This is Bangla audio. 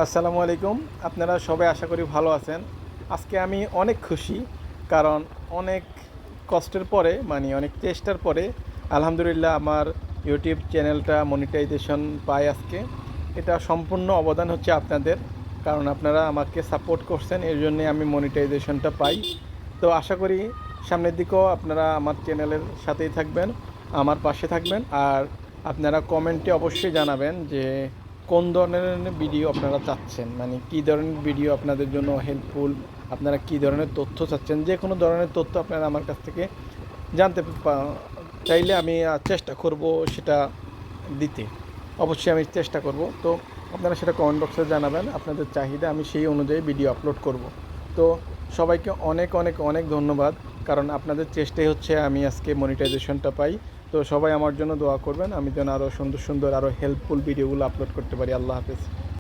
আসসালামু আলাইকুম। আপনারা সবাই আশা করি ভালো আছেন। আজকে আমি অনেক খুশি, কারণ অনেক কষ্টের পরে অনেক চেষ্টার পরে আলহামদুলিল্লাহ আমার ইউটিউব চ্যানেলটা মনিটাইজেশন পায় আজকে। এটা সম্পূর্ণ অবদান হচ্ছে আপনাদের, কারণ আপনারা আমাকে সাপোর্ট করছেন, এর জন্যে আমি মনিটাইজেশনটা পাই। তো আশা করি সামনের দিকেও আপনারা আমার চ্যানেলের সাথেই থাকবেন, আমার পাশে থাকবেন। আর আপনারা কমেন্টে অবশ্যই জানাবেন যে কোন ধরনের ভিডিও আপনারা চাচ্ছেন, কী ধরনের ভিডিও আপনাদের জন্য হেল্পফুল, আপনারা কী ধরনের তথ্য চাচ্ছেন। যে কোনো ধরনের তথ্য আপনারা আমার কাছ থেকে জানতে চাইলে আমি চেষ্টা করব সেটা দিতে। অবশ্যই আমি চেষ্টা করব। তো আপনারা সেটা কমেন্ট বক্সে জানাবেন আপনাদের চাহিদা, আমি সেই অনুযায়ী ভিডিও আপলোড করব। তো সবাইকে অনেক অনেক অনেক ধন্যবাদ, কারণ আপনাদের চেষ্টাই হচ্ছে আমি আজকে মনিটাইজেশনটা পাই। তো সবাই আমার জন্য দোয়া করবেন, আমি যেন আরও সুন্দর সুন্দর আরও হেল্পফুল ভিডিওগুলো আপলোড করতে পারি। আল্লাহ হাফেজ।